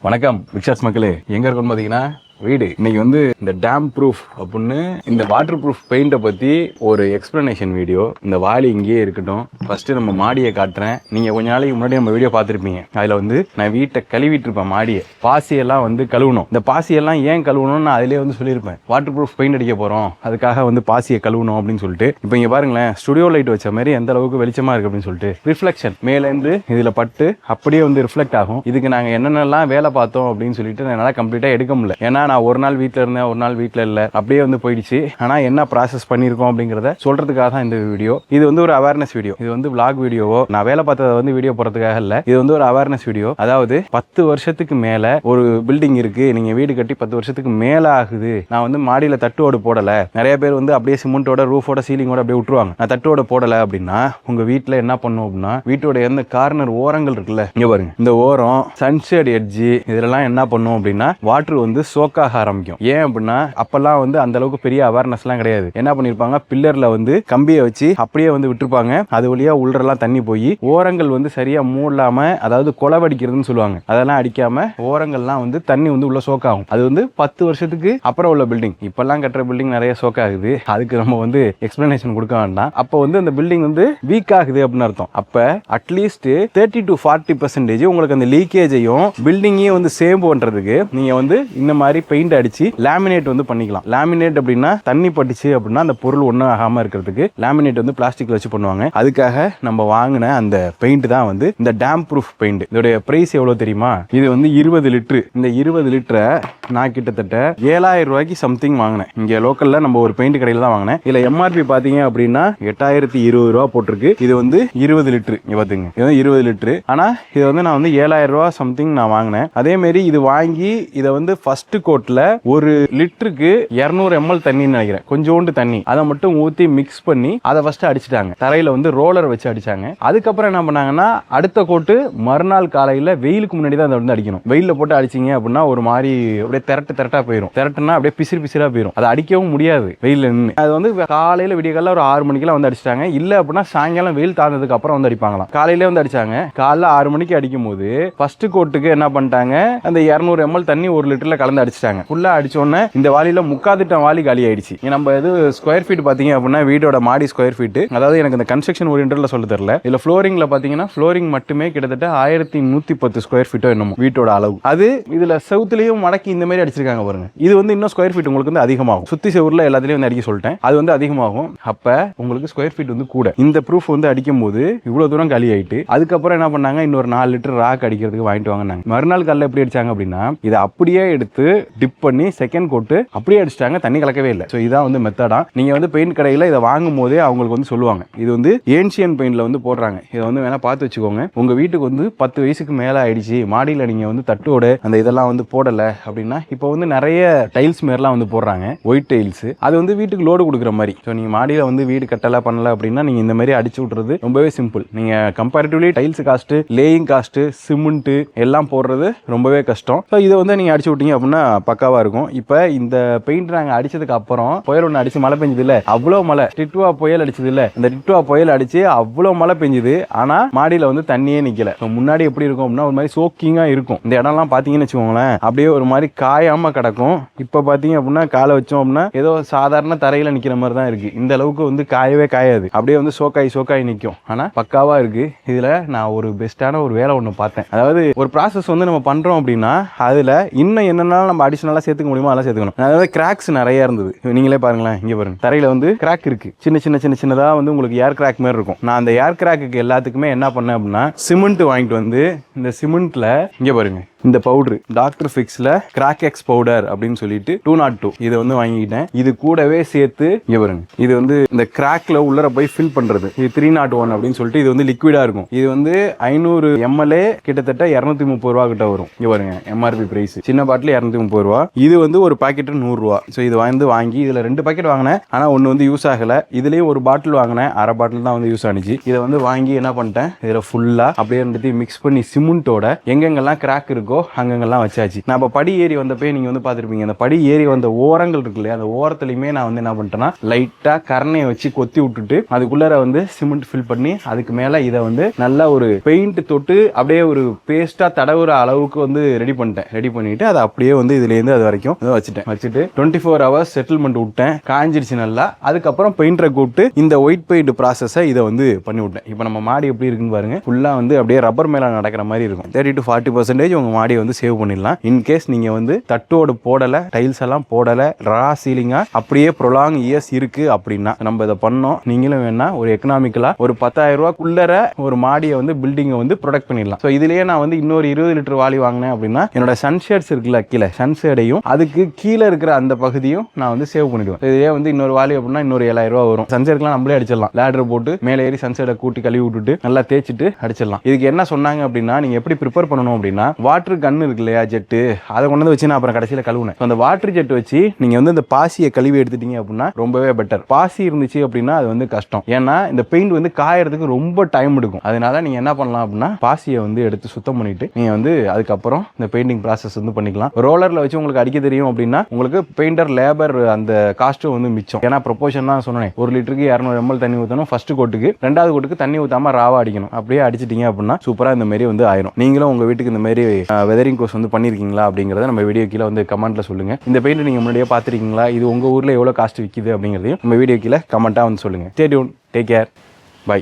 வணக்கம் விக்ஷாஸ் மக்களே, எங்க இருக்கோம்னு பாத்தீங்கன்னா வீடு. இன்னைக்கு வந்து இந்த டேம் ப்ரூஃப் அப்படின்னு இந்த வாட்டர் ப்ரூஃப் பெயிண்டை பத்தி ஒரு எக்ஸ்பிளனேஷன் வீடியோ. இந்த வாளி இங்கேயே இருக்கட்டும். ஃபர்ஸ்ட் நம்ம மாடியை காட்டுறேன். நீங்க கொஞ்ச நாளைக்கு முன்னாடி நம்ம வீடியோ பார்த்துருப்பீங்க. அதுல வந்து நான் வீட்டை கழுவிட்டு இருப்பேன். மாடியை பாசியெல்லாம் வந்து கழுவணும். இந்த பாசியெல்லாம் ஏன் கழுவணும்னு நான் அதிலே வந்து சொல்லியிருப்பேன். வாட்டர் ப்ரூஃப் பெயிண்ட் அடிக்க போறோம், அதுக்காக வந்து பாசியை கழுவணும் அப்படின்னு சொல்லிட்டு. இப்போ இங்க பாருங்களேன், ஸ்டுடியோ லைட் வச்ச மாதிரி எந்த அளவுக்கு வெளிச்சமா இருக்கு அப்படின்னு சொல்லிட்டு ரிஃப்ளெக்ஷன் மேலேருந்து இதுல பட்டு அப்படியே வந்து ரிஃப்ளெக்ட் ஆகும். இதுக்கு நாங்க என்னென்னலாம் வேலை பார்த்தோம் அப்படின்னு சொல்லிட்டு என்னால கம்ப்ளீட்டா எடுக்க முடியல. ஏன்னா நான் ஒரு நாள் வீட்டில் இருந்தேன், ஒரு நாள் வீட்டில் இல்லை, அப்படியே வந்து போயிடுச்சு. ஆனால் என்ன ப்ராசஸ் பண்ணியிருக்கோம் அப்படிங்கிறத சொல்றதுக்காக தான் இந்த வீடியோ. இது வந்து ஒரு அவேர்னஸ் வீடியோ. இது வந்து விளாக் வீடியோவோ நான் வேலை பார்த்ததை வந்து வீடியோ போடுறதுக்காக இல்லை. இது வந்து ஒரு அவேர்னஸ் வீடியோ. அதாவது 10 வருஷத்துக்கு மேலே ஒரு பில்டிங் இருக்கு, நீங்க வீடு கட்டி 10 வருஷத்துக்கு மேலே ஆகுது, நான் வந்து மாடியில் தட்டுவோடு போடலை. நிறைய பேர் வந்து அப்படியே சிமெண்டோட ரூஃபோட சீலிங்கோட அப்படியே விட்டுருவாங்க. நான் தட்டுவோட போடலை அப்படின்னா உங்க வீட்டில் என்ன பண்ணும் அப்படின்னா, வீட்டோட எந்த கார்னர் ஓரங்கள் இருக்குல்ல, இங்க பாருங்க, இந்த ஓரம் சன்ஷேட் எட்ஜி இதெல்லாம் என்ன பண்ணும் அப்படின்னா வாட்டர் வந்து சோக்காக ஆரம்பிக்கும். ஏன் அப்படின்னா அப்பெல்லாம் வந்து அந்த அளவுக்கு பெரிய அவேர்னஸ் எல்லாம் கிடையாது. என்ன பண்ணிருப்பாங்க, பில்லர்ல வந்து கம்பியை வச்சு அப்படியே வந்து விட்டுருப்பாங்க. அது வழியா உள்ளெல்லாம் தண்ணி போய் ஓரங்கள் வந்து சரியா மூடலாம, அதாவது கொலவடிக்கிறதுன்னு சொல்லுவாங்க, அதெல்லாம் அடிக்காம ஓரங்கள்லாம் வந்து தண்ணி வந்து உள்ள சோக் ஆகும். அது வந்து 10 வருஷத்துக்கு அப்புறம் உள்ள பில்டிங். இப்பெல்லாம் கட்டுற பில்டிங் நிறைய சோக் ஆகுது. அதுக்கு நம்ம வந்து எக்ஸ்பிளனேஷன் கொடுக்க வேண்டாம். அப்போ வந்து அந்த பில்டிங் வந்து வீக் ஆகுது அப்படின்னு அர்த்தம். அப்ப அட்லீஸ்ட் 30 to 40% உங்களுக்கு அந்த லீக்கேஜையும் பில்டிங்கையும் வந்து சேவ் பண்றதுக்கு நீங்க வந்து இந்த மாதிரி பெயிண்ட் அடிச்சு லேமினேட் வந்து பண்ணிக்கலாம். லேமினேட் அப்படின்னா தண்ணி பட்டுச்சு அப்படின்னா அந்த பொருள் ஒன்றும் ஆகாம இருக்கிறதுக்கு லேமினேட் வந்து பிளாஸ்டிக்ல வச்சு பண்ணுவாங்க. அதுக்காக நம்ம வாங்கின அந்த பெயிண்ட் தான் வந்து இந்த டேம் ப்ரூஃப் பெயிண்ட். இதோட பிரைஸ் எவ்வளவு தெரியுமா? இது வந்து 20 லிட்டர். இந்த 20 லிட்டரை நான் கிட்டத்தட்ட 7000 ரூபாய்க்கு சம்திங் வாங்கினேன். இங்க லோக்கல்ல நம்ம ஒரு பெயிண்ட் கடையில தான் வாங்கினேன். இதுல எம்ஆர்பி பாத்தீங்க அப்படின்னா 8020 ரூபா போட்டிருக்கு. இது வந்து 20 லிட்டர். இங்க பாத்துங்க, இது வந்து 20 லிட்டர். ஆனா இது வந்து நான் வந்து 7000 ரூபா சம்திங் நான் வாங்கினேன். அதே மாதிரி இது வாங்கி இதை வந்து ஃபர்ஸ்ட் கோட்ல ஒரு லிட்டருக்கு 200 ml தண்ணி நினைக்கிறேன், கொஞ்சோண்டு தண்ணி அதை மட்டும் ஊத்தி மிக்ஸ் பண்ணி அதை ஃபர்ஸ்ட் அடிச்சிட்டாங்க. தரையில வந்து ரோலர் வச்சு அடிச்சாங்க. அதுக்கப்புறம் என்ன பண்ணாங்கன்னா அடுத்த கோட்டு மறுநாள் காலையில வெயிலுக்கு முன்னாடி தான் அதை வந்து அடிக்கணும். வெயில போட்டு அடிச்சிங்க அப்படின்னா ஒரு மாதிரி அப்படியே திரட்டா போயிடும். திரட்டுனா அப்படியே பிசிறா போயிடும். அதை அடிக்கவும் முடியாது வெயில நின்று. அது வந்து காலையில விடிய காலைல ஒரு 6 மணிக்கெல்லாம் வந்து அடிச்சிட்டாங்க. இல்ல அப்படின்னா சாயங்காலம் வெயில் தாழ்ந்ததுக்கு அப்புறம் வந்து அடிப்பாங்களாம். காலையில வந்து அடிச்சாங்க. காலைல 6 மணிக்கு அடிக்கும் போது ஃபர்ஸ்ட் கோட்டுக்கு என்ன பண்ணிட்டாங்க, அந்த 200 ml தண்ணி 1 லிட்டர்ல கலந்து அடிச்சிட்டாங்க. ஃபுல்லா அடிச்சோன்னே இந்த வாளியில 3/4 வாளி காலி ஆயிடுச்சு. நம்ம இது ஸ்கொயர் ஃபீட் பாத்தீங்க அப்படின்னா வீடோட மாடி ஸ்கொயர் ஃபீட். அதாவது எனக்கு இந்த கன்ஸ்ட்ரக்ஷன் ஓரியன்டட்ல சொல்ல தெரியல. இதுல ஃப்ளோரிங்ல பாத்தீங்கன்னா ஃப்ளோரிங் மட்டுமே கிட்டத்தட்ட 1110 ஸ்கொயர் ஃபீட்டோ என்னமோ வீட்டோட அளவு. அது இதுல செவுத்துலயும் மடக்கி இந்த மாதிரி அடிச்சிருக்காங்க பாருங்க. இது வந்து இன்னும் ஸ்கொயர் ஃபீட் உங்களுக்கு வந்து அதிகமாகும். சுத்தி செவுர்ல எல்லாத்துலயும் வந்து அடிக்க சொல்லிட்டேன், அது வந்து அதிகமாகும். அப்ப உங்களுக்கு ஸ்கொயர் ஃபீட் வந்து கூட. இந்த ப்ரூஃப் வந்து அடிக்கும் போது இவ்வளவு தூரம் காலி ஆயிட்டு அதுக்கப்புறம் என்ன பண்ணாங்க, இன்னொரு 4 லிட்டர் ராக் அடிக்கிறதுக்கு வாங்கிட்டு வாங்கினாங்க. மறுநாள் காலைல எப்படி அடிச்சாங்க அப்படின்னா இதை அப்படியே எடுத்து டிப் பண்ணி செகண்ட் கோட்டு அப்படியே அடிச்சிட்டாங்க. தண்ணி கலக்கவே இல்லை. ஸோ இதான் வந்து மெத்தடா. நீங்க வந்து பெயிண்ட் கடையில் இதை வாங்கும் போதே அவங்களுக்கு வந்து சொல்லுவாங்க, இது வந்து ஏன்ஷியன் பெயிண்ட்ல வந்து போடுறாங்க, இதை வந்து வேணா பார்த்து வச்சுக்கோங்க. உங்க வீட்டுக்கு வந்து 10 வயசுக்கு மேல ஆயிடுச்சு, மாடியில் நீங்க வந்து தட்டோட அந்த இதெல்லாம் வந்து போடல அப்படின்னா இப்போ வந்து நிறைய டைல்ஸ் மாரிலாம் வந்து போடுறாங்க, ஒயிட் டைல்ஸ். அது வந்து வீட்டுக்கு லோடு கொடுக்குற மாதிரி. ஸோ நீங்க மாடியில் வந்து வீடு கட்டல பண்ணல அப்படின்னா நீங்க இந்த மாதிரி அடிச்சு விட்டுறது ரொம்பவே சிம்பிள். நீங்க comparatively tiles cost, laying cost, cement எல்லாம் போடுறது ரொம்பவே கஷ்டம். ஸோ இதை வந்து நீங்க அடிச்சு விட்டீங்க அப்படின்னா பக்காவா இருக்கும். இப்போ இந்த பெயிண்ட் நாங்க அடிச்சதுக்கு அப்புறம் புயல் ஒன்று அடிச்சு மழை பெஞ்சது இல்ல, அவ்வளோ மழை. டிட்வா புயல் அடிச்சது இல்ல, இந்த டிட்வா புயல் அடிச்சு அவ்வளோ மழை பெஞ்சது. ஆனா மாடியில வந்து தண்ணியே நிக்கல. முன்னாடி எப்படி இருக்கும் அப்படின்னா ஒரு மாதிரி சோக்கிங்கா இருக்கும். இந்த இடம்லாம் பாத்தீங்கன்னு வச்சுக்கோங்களேன், அப்படியே ஒரு மாதிரி காயாம கிடக்கும். இப்ப பாத்தீங்க அப்படின்னா காலை வச்சோம் அப்படின்னா ஏதோ சாதாரண தரையில நிக்கிற மாதிரி தான் இருக்கு. இந்த அளவுக்கு வந்து காயவே காயாது, அப்படியே வந்து சோக்காய் நிக்கும். ஆனா பக்காவா இருக்கு. இதுல நான் ஒரு பெஸ்டான ஒரு வேலை ஒண்ணு பார்த்தேன். அதாவது ஒரு ப்ராசஸ் வந்து நம்ம பண்றோம் அப்படின்னா அதுல இன்னும் என்னென்ன நம்ம அடிஷனலா சேர்த்துக்க முடியுமோ அதெல்லாம் சேர்த்துக்கணும். அதாவது கிராக்ஸ் நிறைய இருந்தது. நீங்களே பாருங்களேன், இங்க பாருங்க, தரையில வந்து கிராக் இருக்கு. சின்னதா வந்து உங்களுக்கு ஏர் கிராக் மாதிரி இருக்கும். நான் அந்த ஏர் கிராக்கு எல்லாத்துக்குமே என்ன பண்ணேன் அப்படின்னா சிமெண்ட் வாங்கிட்டு வந்து இந்த சிமெண்ட்ல இங்க பாருங்க இந்த பவுடர் டாக்டர் ஃபிக்ஸ்ல கிராக் எக்ஸ் பவுடர் அப்படின்னு சொல்லிட்டு 202 இதை வந்து வாங்கிக்கிட்டேன். இது கூடவே சேர்த்து இங்க பாருங்க, இது வந்து இந்த கிராக்ல உள்ளர போய் ஃபில் பண்றது. இது 301 அப்படின்னு சொல்லிட்டு இது வந்து லிக்விடா இருக்கும். இது வந்து 500 ml கிட்டத்தட்ட 230 ரூபா கிட்ட வரும். இங்க பாருங்க எம்ஆர்பி பிரைஸ், சின்ன பாட்டில் 230 ரூபா. இது வந்து ஒரு பாக்கெட் 100 ரூபா. ஸோ இது வாங்கி இதுல 2 பாக்கெட் வாங்கினேன். ஆனா ஒன்னு வந்து யூஸ் ஆகல. இதுலயும் ஒரு பாட்டில் வாங்கினேன், அரை பாட்டில் தான் வந்து யூஸ் ஆனிச்சு. இதை வந்து வாங்கி என்ன பண்ணிட்டேன், இதுல ஃபுல்லா அப்படியே ரெண்டுத்தையும் மிக்ஸ் பண்ணி சிமெண்டோட எங்கெங்கெல்லாம் கிராக் இருக்கும் இருக்கோ அங்கங்கெல்லாம் வச்சாச்சு. நான் இப்போ படி ஏறி வந்தப்போ நீங்கள் வந்து பார்த்துருப்பீங்க, அந்த படி ஏறி வந்த ஓரங்கள் இருக்கு இல்லையா, அந்த ஓரத்துலையுமே நான் வந்து என்ன பண்ணிட்டேன்னா லைட்டாக கரணையை வச்சு கொத்தி விட்டுட்டு அதுக்குள்ளார வந்து சிமெண்ட் ஃபில் பண்ணி அதுக்கு மேலே இதை வந்து நல்லா ஒரு பெயிண்ட் தொட்டு அப்படியே ஒரு பேஸ்ட்டாக தடவுற அளவுக்கு வந்து ரெடி பண்ணிட்டு அதை அப்படியே வந்து இதுலேருந்து அது வரைக்கும் வச்சுட்டு 24 hours செட்டில்மெண்ட் விட்டேன். காஞ்சிருச்சு நல்லா. அதுக்கப்புறம் பெயிண்டரை கூப்பிட்டு இந்த ஒயிட் பெயிண்ட் ப்ராசஸை இதை வந்து பண்ணி விட்டேன். இப்போ நம்ம மாடி எப்படி இருக்குன்னு பாருங்க. ஃபுல்லாக வந்து அப்படியே ரப்பர் மேலே நடக்கிற மாதிரி இருக்கும். 30 to 40% உங்கள் மாடியை வந்து சேவ் பண்ணிடலாம். இன்கேஸ் நீங்கள் வந்து தட்டோடு போடலை, டைல்ஸ் எல்லாம் போடலை, ரா சீலிங்காக அப்படியே ப்ரொலாங் இயர்ஸ் இருக்கு அப்படின்னா நம்ம இதை பண்ணோம். நீங்களும் வேணா ஒரு எக்கனாமிக்கலா ஒரு 10,000 ரூபாய்க்குள்ளர ஒரு மாடியை வந்து பில்டிங்கை வந்து ப்ரொடெக்ட் பண்ணிடலாம். ஸோ இதுலேயே நான் வந்து இன்னொரு 20 லிட்டர் வாளி வாங்கினேன் அப்படின்னா என்னோட சன்ஷேட்ஸ் இருக்குல்ல கீழே, சன்ஷேடையும் அதுக்கு கீழே இருக்கிற அந்த பகுதியும் நான் வந்து சேவ் பண்ணிடுவேன். இதே வந்து இன்னொரு வாளி அப்படின்னா இன்னொரு 7,000 ரூபா வரும். சன்ஷேட்லாம் நம்மளே அடிச்சிடலாம். லேடர் போட்டு மேலே ஏறி சன்ஷேடை கூட்டி கழுவி விட்டுட்டு நல்லா தேய்ச்சிட்டு அடிச்சிடலாம். இதுக்கு என்ன சொன்னாங்க அப்படின்னா, நீங்க எப்படி ப்ரிப்பேர் பண்ணணும் அப்படின்னா, வாட்டர் கன் இருக்கு இல்லையா, ஜெட்டு, அதை கொண்டு வச்சு நான் அப்புறம் கடைசியில் கழுவுனேன். அந்த வாட்டர் ஜெட் வச்சு நீங்க வந்து இந்த பாசியை கழுவி எடுத்துட்டீங்க அப்படின்னா ரொம்பவே பெட்டர். பாசி இருந்துச்சு அப்படின்னா அது வந்து கஷ்டம். ஏன்னா இந்த பெயிண்ட் வந்து காயறதுக்கு ரொம்ப டைம் எடுக்கும். அதனால நீங்க என்ன பண்ணலாம் அப்படின்னா, பாசியை வந்து எடுத்து சுத்தம் பண்ணிட்டு நீங்க வந்து அதுக்கப்புறம் இந்த பெயிண்டிங் ப்ராசஸ் வந்து பண்ணிக்கலாம். ரோலர்ல வச்சு உங்களுக்கு அடிக்க தெரியும் அப்படின்னா உங்களுக்கு பெயிண்டர் லேபர் அந்த காஸ்ட்டும் வந்து மிச்சம். ஏன்னா ப்ரொபோஷன் தான் சொன்னேன், 1 லிட்டருக்கு 200 ml தண்ணி ஊற்றணும். ஃபர்ஸ்ட் கோட்டுக்கு, 2வது கோட்டுக்கு தண்ணி ஊற்றாம ராவா அடிக்கணும். அப்படியே அடிச்சிட்டீங்க அப்படின்னா சூப்பரா இந்த மாதிரி வந்து ஆயிரும். நீங்களும் உங்க வீட்டுக்கு இந்த மாதிரி வெதரிங் கோர்ஸ் வந்து பண்ணிருக்கீங்களா அப்படிங்கறத நம்ம வீடியோ கீழே வந்து கமெண்ட்ல சொல்லுங்க. இந்த பெயிண்ட் நீங்க முன்னாடியே பார்த்திருக்கீங்களா, இது உங்க ஊர்ல எவ்வளவு காஸ்ட் விக்குது அப்படிங்கறதையும் நம்ம வீடியோ கீழே கமெண்டா வந்து சொல்லுங்க. Stay tune, take care, by.